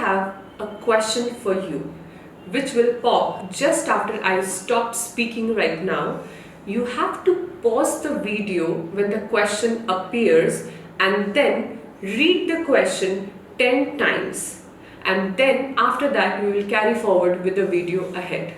have a question for you, which will pop just after I stop speaking right now. You have to pause the video when the question appears and then read the question 10 times. And then after that, we will carry forward with the video ahead.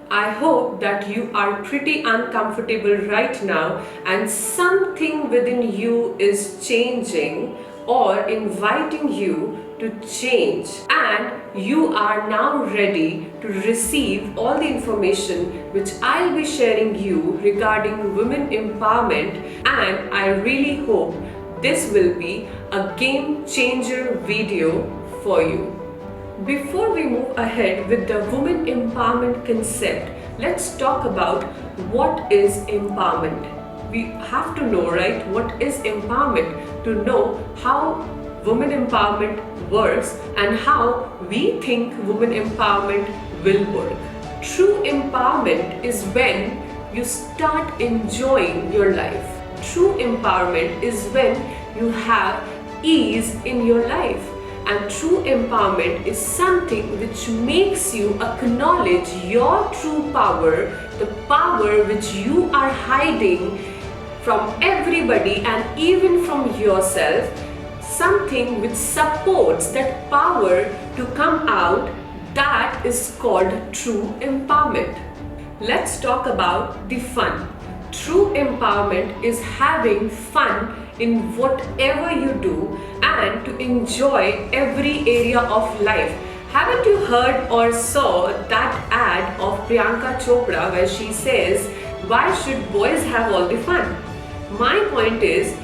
I hope that you are pretty uncomfortable right now and something within you is changing or inviting you to change, and you are now ready to receive all the information which I'll be sharing you regarding women empowerment, and I really hope this will be a game changer video for you. Before we move ahead with the women empowerment concept, let's talk about what is empowerment. We have to know, right, what is empowerment to know how women empowerment works and how we think women empowerment will work. True empowerment is when you start enjoying your life. True empowerment is when you have ease in your life. And true empowerment is something which makes you acknowledge your true power, the power which you are hiding from everybody and even from yourself, something which supports that power to come out. That is called true empowerment. Let's talk about the fun. True empowerment is having fun in whatever you do and to enjoy every area of life. Haven't you heard or saw that ad of Priyanka Chopra where she says, why should boys have all the fun? My point is,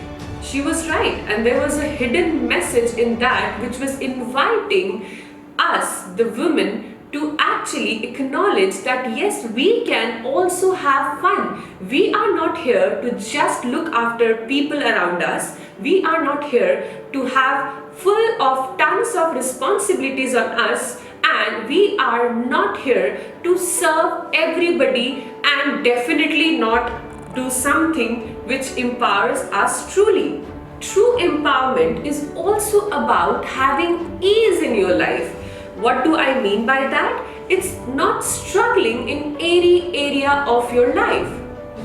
she was right, and there was a hidden message in that which was inviting us, the women, to actually acknowledge that yes, we can also have fun. We are not here to just look after people around us. We are not here to have full of tons of responsibilities on us, and we are not here to serve everybody and definitely not do something which empowers us truly. True empowerment is also about having ease in your life. What do I mean by that? It's not struggling in any area of your life.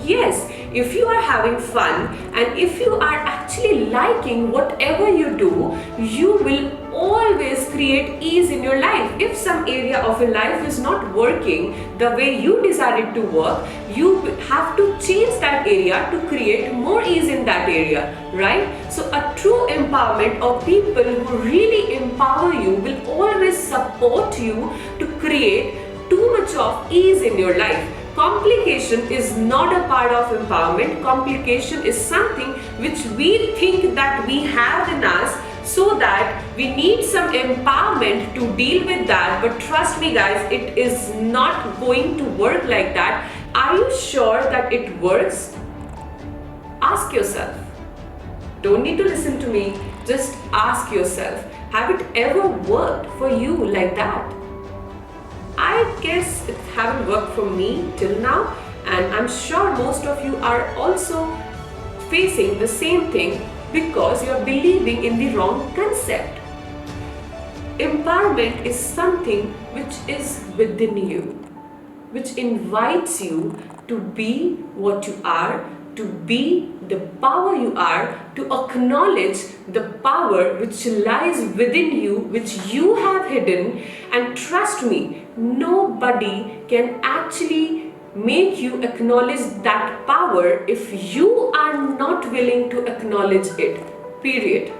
Yes, if you are having fun and if you are actually liking whatever you do, you will always create ease in your life. If some area of your life is not working the way you decided to work, you have to change that area to create more ease in that area, right? So a true empowerment of people who really empower you will always support you to create too much of ease in your life. Complication is not a part of empowerment. Complication is something which we think that we have in us, so that we need some empowerment to deal with that. But trust me guys, it is not going to work like that. Are you sure that it works? Ask yourself. Don't need to listen to me. Just ask yourself, have it ever worked for you like that? I guess it haven't worked for me till now, and I'm sure most of you are also facing the same thing because you're believing in the wrong concept. Empowerment is something which is within you, which invites you to be what you are, to be the power you are, to acknowledge the power which lies within you, which you have hidden. And trust me, nobody can actually make you acknowledge that power if you are not willing to acknowledge it, period.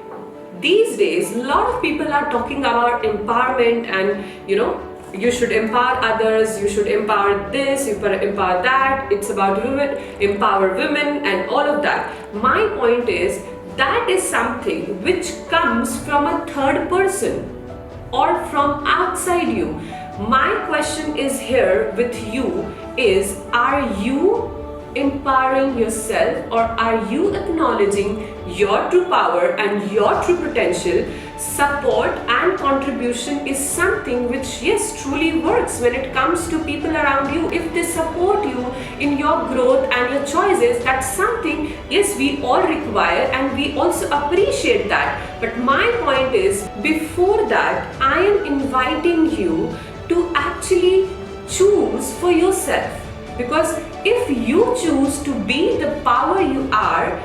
These days, a lot of people are talking about empowerment and you should empower others, you should empower this, you should empower that, it's about women, empower women and all of that. My point is, that is something which comes from a third person or from outside you. My question is here with you is, are you empowering yourself, or are you acknowledging your true power and your true potential support and contribution is something which, yes, truly works when it comes to people around you. If they support you in your growth and your choices, that's something, yes, we all require and we also appreciate that. But my point is, before that, I am inviting you to actually choose for yourself. Because if you choose to be the power you are,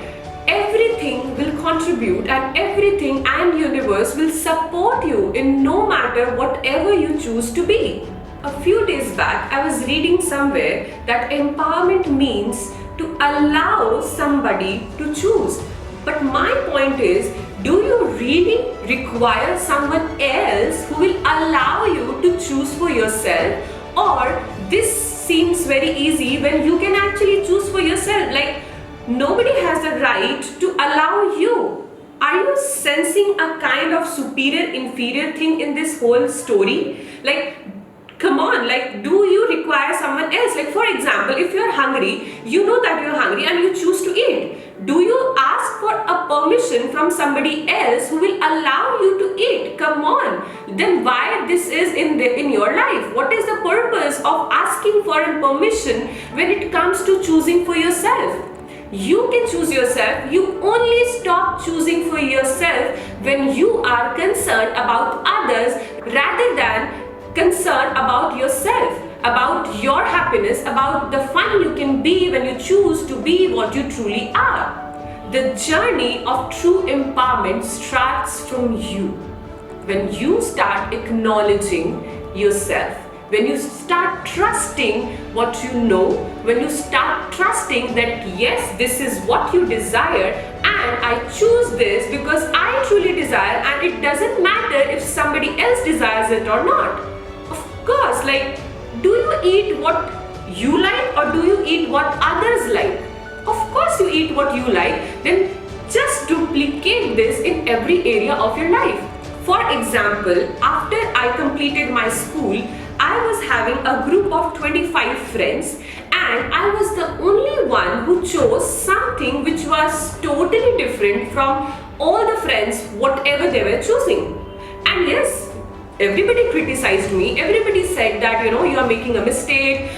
everything will contribute and everything and universe will support you in no matter whatever you choose to be. A few days back, I was reading somewhere that empowerment means to allow somebody to choose. But my point is, do you really require someone else who will allow you to choose for yourself? Or this seems very easy when you can actually choose for yourself? Like, nobody has the right to allow you. Are you sensing a kind of superior inferior thing in this whole story? Like, come on, like, do you require someone else? Like, for example, if you're hungry, you know that you're hungry and you choose to eat. Do you ask for a permission from somebody else who will allow you to eat? Come on. Then why this is in your life? What is the purpose of asking for a permission when it comes to choosing for yourself? You can choose yourself. You only stop choosing for yourself when you are concerned about others rather than concerned about yourself, about your happiness, about the fun you can be when you choose to be what you truly are. The journey of true empowerment starts from you. When you start acknowledging yourself, when you start trusting what you know, when you start trusting that yes, this is what you desire and I choose this because I truly desire, and it doesn't matter if somebody else desires it or not. Of course, like, do you eat what you like or do you eat what others like? Of course you eat what you like. Then just duplicate this in every area of your life. For example, after I completed my school, I was having a group of 25 friends and I was the only one who chose something which was totally different from all the friends, whatever they were choosing. And yes, everybody criticized me. Everybody said that, you are making a mistake.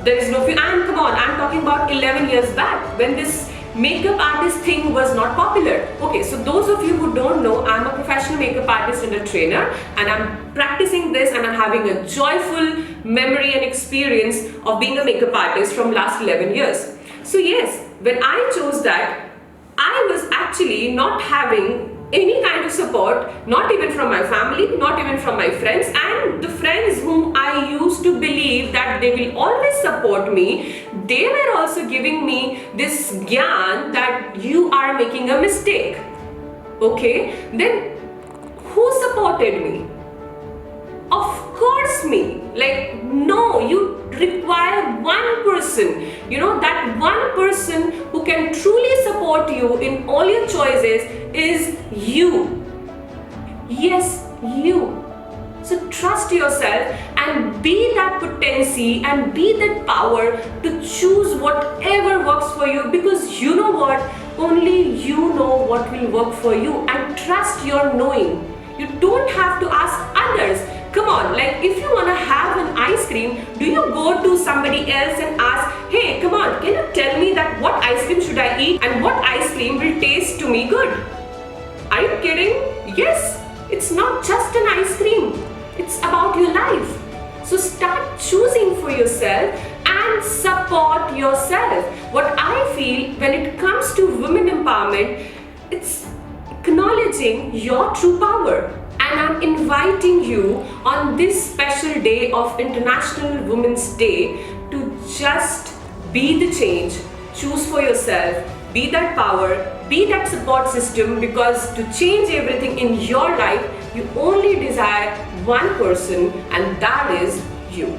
There is no, and come on, I'm talking about 11 years back when this makeup artist thing was not popular. Okay, so those of you who don't know, I'm a professional makeup artist and a trainer, and I'm practicing this and I'm having a joyful memory and experience of being a makeup artist from last 11 years. So yes, when I chose that, I was actually not having any kind of support, not even from my family, not even from my friends, and the friends whom I used to believe that they will always support me, they were also giving me this gyan that you are making a mistake. Okay, then who supported me? Of course me. Like, no, you require one person, that one person who can truly support you in all your choices is you. Yes, you. So trust yourself and be that potency and be that power to choose whatever works for you, because you know what? Only you know what will work for you, and trust your knowing. You don't have to ask others. Come on, like, if you want to have an ice cream, do you go to somebody else and ask, hey, come on, can you tell me that what ice cream should I eat and what ice cream will taste to me good? Are you kidding? Yes, it's not just an ice cream. It's about your life. So start choosing for yourself and support yourself. What I feel when it comes to women empowerment, it's acknowledging your true power. And I'm inviting you on this special day of International Women's Day to just be the change, choose for yourself, be that power, be that support system, because to change everything in your life, you only desire one person, and that is you.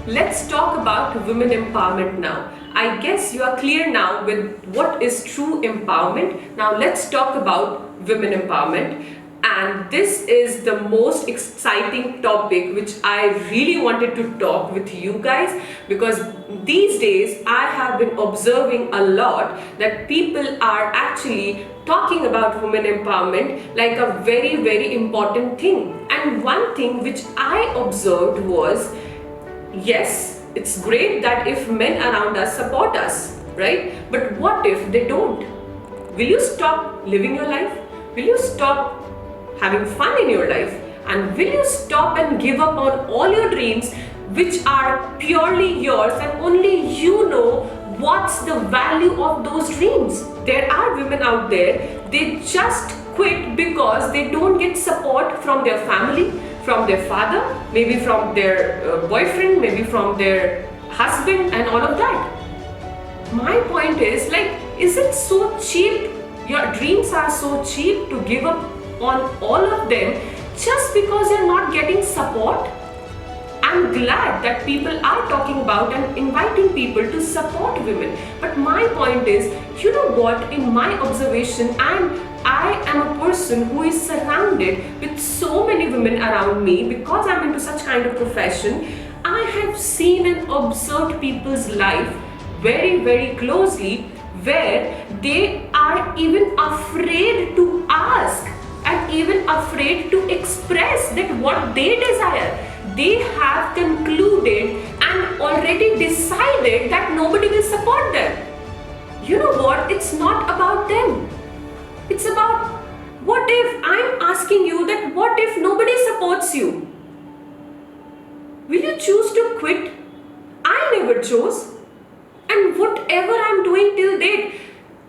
Let's talk about women empowerment now. I guess you are clear now with what is true empowerment. Now let's talk about women empowerment. And this is the most exciting topic which I really wanted to talk with you guys, because these days I have been observing a lot that people are actually talking about women empowerment like a very, very important thing. And one thing which I observed was, yes, it's great that if men around us support us, right? But what if they don't? Will you stop living your life? Will you stop having fun in your life? And will you stop and give up on all your dreams which are purely yours and only you know what's the value of those dreams? There are women out there, they just quit because they don't get support from their family, from their father, maybe from their boyfriend, maybe from their husband and all of that. My point is, like, is it so cheap? Your dreams are so cheap to give up on all of them just because you're not getting support? I'm glad that people are talking about and inviting people to support women. But my point is, you know what, in my observation, and I am a person who is surrounded with so many women around me because I'm into such kind of profession. I have seen and observed people's life very, very closely where they are even afraid to ask and even afraid to express that what they desire. They have concluded and already decided that nobody will support them. You know what? It's not about them. It's about, what if, I'm asking you that, what if nobody supports you? Will you choose to quit? I never chose. And whatever I'm doing till date,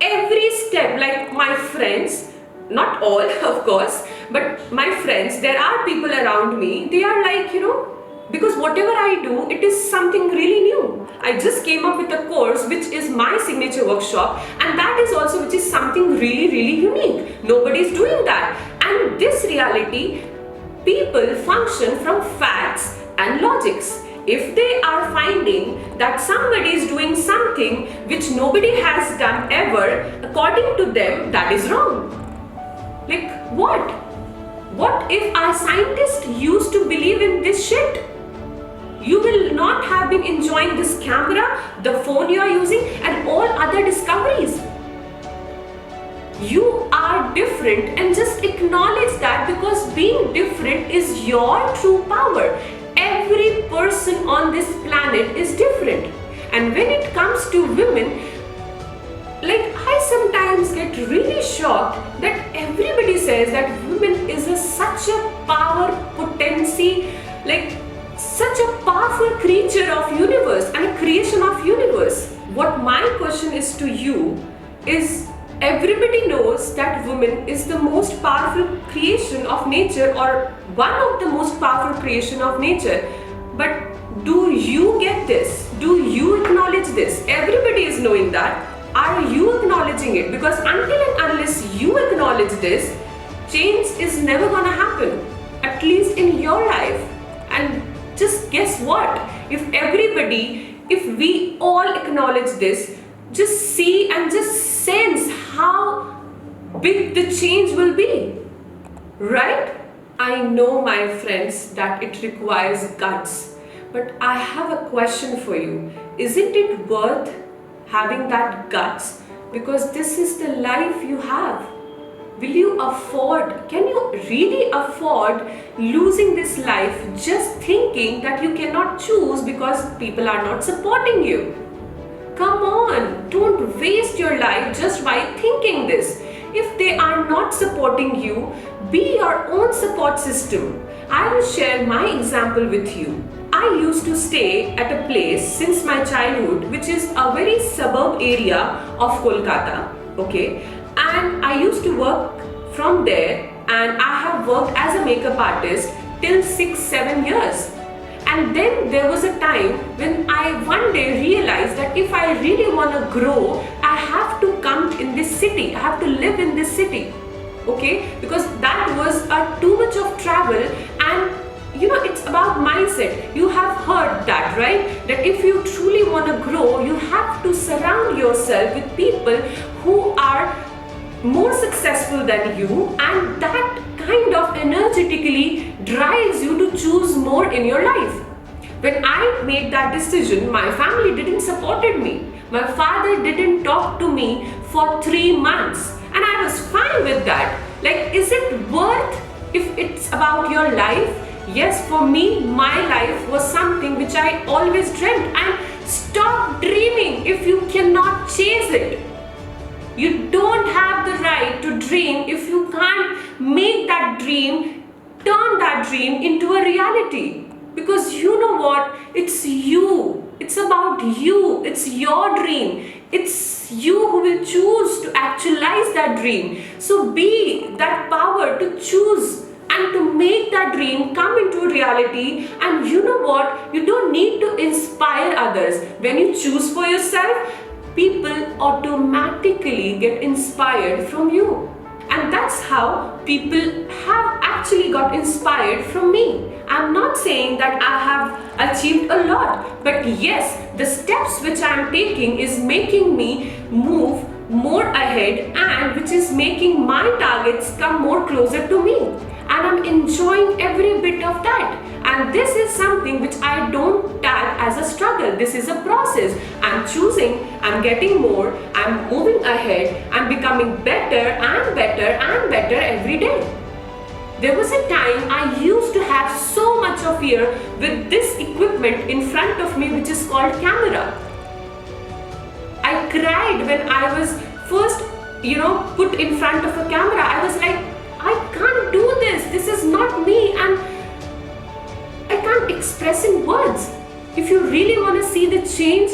every step, like my friends, not all of course, but my friends, there are people around me, they are like, because whatever I do, it is something really new. I just came up with a course which is my signature workshop, and that is also which is something really, really unique. Nobody is doing that. And this reality, people function from facts and logics. If they are finding that somebody is doing something which nobody has done ever, according to them, that is wrong. Like what? What if our scientists used to believe in this shit? You will not have been enjoying this camera, the phone you are using, and all other discoveries. You are different, and just acknowledge that, because being different is your true power. Every person on this planet is different. And when it comes to women, like, I sometimes get really shocked that everybody says that women is such a power potency, like such a powerful creature of universe and a creation of universe. What my question is to you is, everybody knows that woman is the most powerful creation of nature, or one of the most powerful creation of nature. But do you get this? Do you acknowledge this? Everybody is knowing that. Are you acknowledging it? Because until and unless you acknowledge this, change is never gonna happen, at least in your life. And just guess what? If we all acknowledge this, just see and just sense how big the change will be, right? I know, my friends, that it requires guts, but I have a question for you. Isn't it worth having that guts? Because this is the life you have. Will you afford, can you really afford losing this life just thinking that you cannot choose because people are not supporting you? Come on, don't waste your life just by thinking this. If they are not supporting you, be your own support system. I will share my example with you. I used to stay at a place since my childhood, which is a very suburb area of Kolkata, okay? And I used to work from there, and I have worked as a makeup artist till 6-7 years. And then there was a time when I one day realized that if I really want to grow, I have to come in this city, I have to live in this city, okay? Because that was too much of travel, and it's about mindset. You have heard that, right? That if you truly want to grow, you have to surround yourself with people who are more successful than you, and that kind of energetically drives you to choose more in your life. When I made that decision, my family didn't support me. My father didn't talk to me for 3 months, and I was fine with that. Like, is it worth if it's about your life? Yes, for me, my life was something which I always dreamt. And stop dreaming if you cannot chase it. You don't have the right to dream if you can't make that dream, turn that dream into a reality. Because you know what? It's you. It's about you. It's your dream. It's you who will choose to actualize that dream. So be that power to choose and to make that dream come into reality. And you know what? You don't need to inspire others. When you choose for yourself, people automatically get inspired from you. And that's how people have actually got inspired from me. I'm not saying that I have achieved a lot, but yes, the steps which I'm taking is making me move more ahead, and which is making my targets come more closer to me. And I'm enjoying every bit of that. And this is something which I don't tag as a struggle. This is a process. I'm choosing, I'm getting more, I'm moving ahead, I'm becoming better and better and better every day. There was a time I used to have so much of fear with this equipment in front of me, which is called camera. I cried when I was first, put in front of a camera. I was like, I can't do this. This is not me, and I can't express in words. If you really want to see the change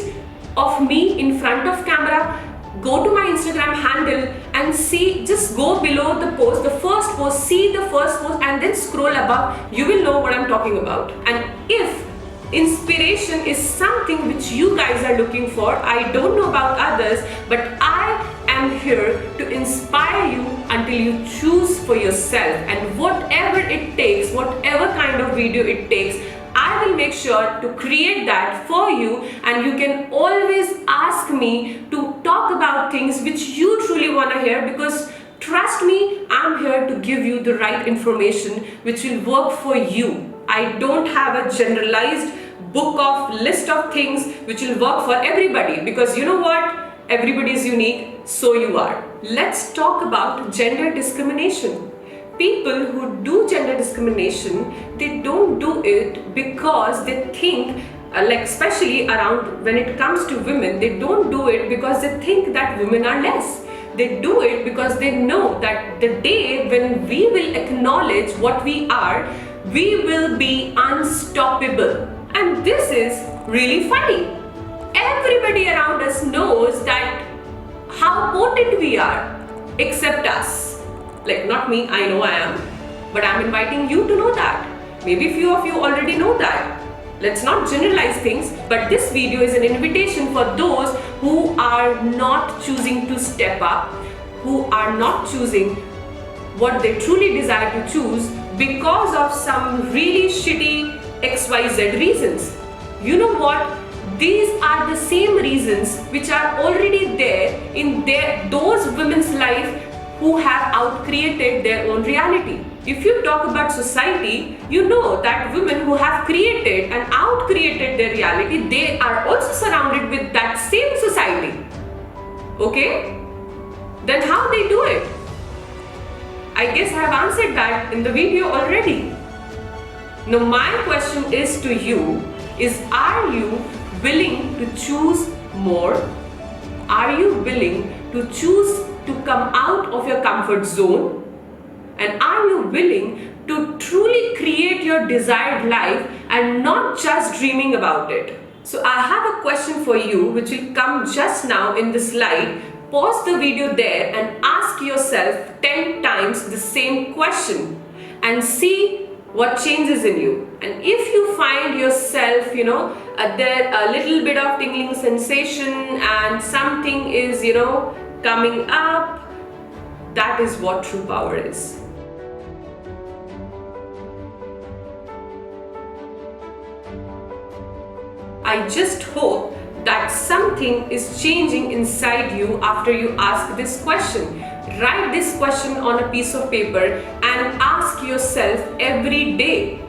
of me in front of camera, go to my Instagram handle and see, just go below the post, the first post, see the first post and then scroll above. You will know what I'm talking about. And if inspiration is something which you guys are looking for, I don't know about others, but I am here to inspire you until you choose for yourself. And whatever it takes, whatever kind of video it takes, I will make sure to create that for you. And you can always ask me to talk about things which you truly want to hear, because trust me, I'm here to give you the right information which will work for you. I don't have a generalized book of list of things which will work for everybody, because you know what? Everybody is unique, so you are. Let's talk about gender discrimination. People who do gender discrimination, they don't do it because they think, especially around when it comes to women, they don't do it because they think that women are less. They do it because they know that the day when we will acknowledge what we are, we will be unstoppable. And this is really funny. Everybody around us knows that how potent we are, except us. Like, not me, I know I am, but I'm inviting you to know that. Maybe few of you already know that. Let's not generalize things, but this video is an invitation for those who are not choosing to step up, who are not choosing what they truly desire to choose because of some really shitty XYZ reasons. You know what? These are the same reasons which are already there in those women's life who have outcreated their own reality. If you talk about society, you know that women who have created and outcreated their reality, they are also surrounded with that same society. Okay? Then how they do it? I guess I have answered that in the video already. Now my question is to you, are you willing to choose more? Are you willing to choose to come out of your comfort zone? And are you willing to truly create your desired life and not just dreaming about it? So I have a question for you which will come just now in the slide. Pause the video there and ask yourself 10 times the same question and see what changes in you. And if you find yourself, there a little bit of tingling sensation and something is, coming up, that is what true power is. I just hope that something is changing inside you after you ask this question. Write this question on a piece of paper and ask yourself every day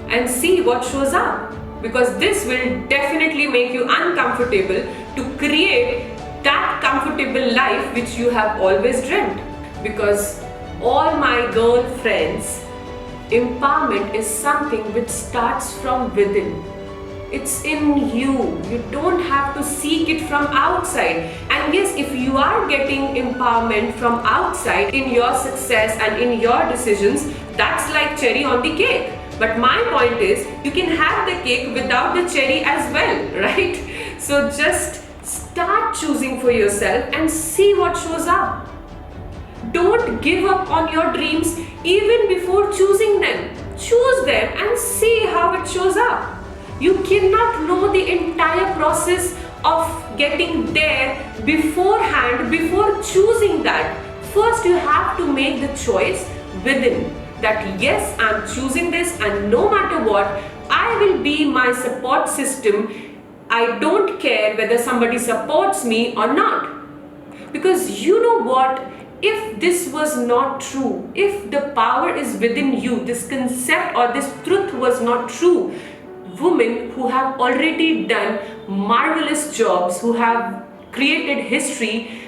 and see what shows up, because this will definitely make you uncomfortable to create that comfortable life which you have always dreamt. because all my girlfriends, empowerment is something which starts from within. It's in you. You don't have to seek it from outside. And yes, if you are getting empowerment from outside in your success and in your decisions, that's like cherry on the cake. But my point is, you can have the cake without the cherry as well, right? So just start choosing for yourself and see what shows up. Don't give up on your dreams even before choosing them. Choose them and see how it shows up. You cannot know the entire process of getting there beforehand, before choosing that. First, you have to make the choice within that yes, I'm choosing this, and no matter what, I will be my support system. I don't care whether somebody supports me or not. Because you know what? If this was not true, if the power is within you, this concept or this truth was not true, women who have already done marvelous jobs, who have created history,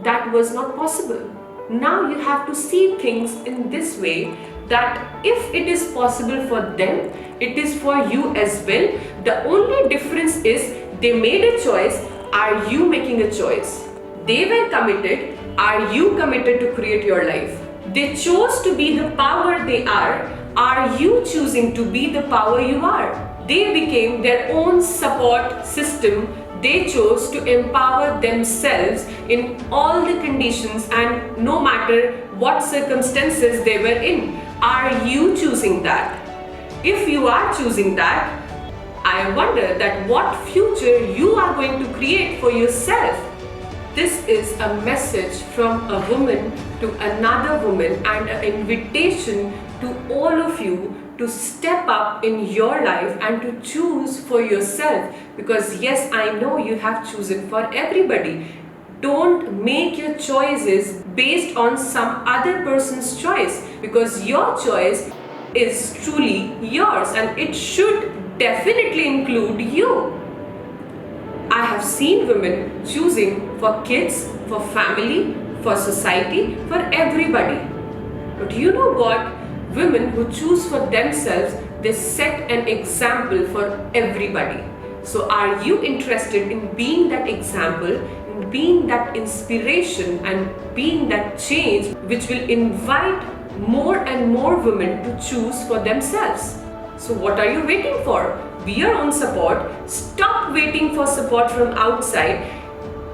that was not possible. Now you have to see things in this way, that if it is possible for them, it is for you as well. The only difference is they made a choice. Are you making a choice? They were committed. Are you committed to create your life? They chose to be the power they are. Are you choosing to be the power you are? They became their own support system. They chose to empower themselves in all the conditions and no matter what circumstances they were in. Are you choosing that? If you are choosing that, I wonder that what future you are going to create for yourself. This is a message from a woman to another woman and an invitation to all of you to step up in your life and to choose for yourself. Because yes, I know you have chosen for everybody. Don't make your choices based on some other person's choice, because your choice is truly yours and it should definitely include you. I have seen women choosing for kids, for family, for society, for everybody. But you know what? Women who choose for themselves, they set an example for everybody. So are you interested in being that example, in being that inspiration and being that change which will invite more and more women to choose for themselves? So what are you waiting for? Be your own support. Stop waiting for support from outside.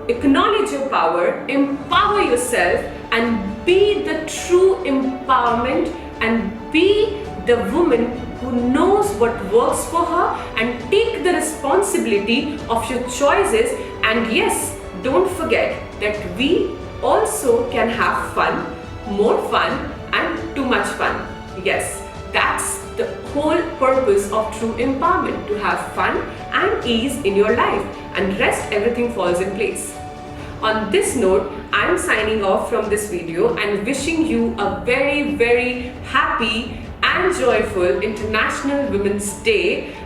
Acknowledge your power, empower yourself, and be the true empowerment, and be the woman who knows what works for her, and take the responsibility of your choices. And yes, don't forget that we also can have fun, more fun, and too much fun. Yes, that's the whole purpose of true empowerment, to have fun and ease in your life, and rest everything falls in place. On this note, I am signing off from this video and wishing you a very, very happy and joyful International Women's Day.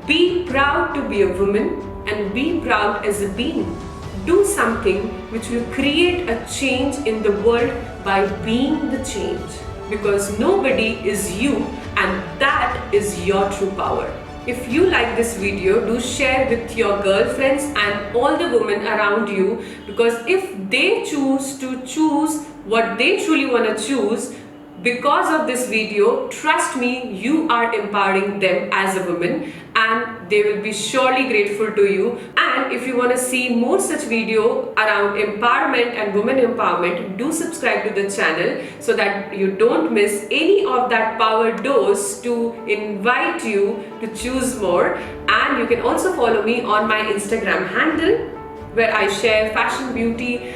Be proud to be a woman and be proud as a being. Do something which will create a change in the world by being the change. Because nobody is you, and that is your true power. If you like this video, do share with your girlfriends and all the women around you, because if they choose to choose what they truly want to choose because of this video, trust me, you are empowering them as a woman, and they will be surely grateful to you. And if you want to see more such video around empowerment and women empowerment, do subscribe to the channel so that you don't miss any of that power dose to invite you to choose more. And you can also follow me on my Instagram handle, where I share fashion, beauty,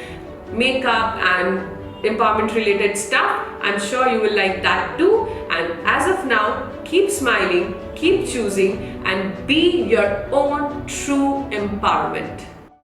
makeup and empowerment related stuff. I'm sure you will like that too. And as of now, keep smiling, keep choosing, and be your own true empowerment.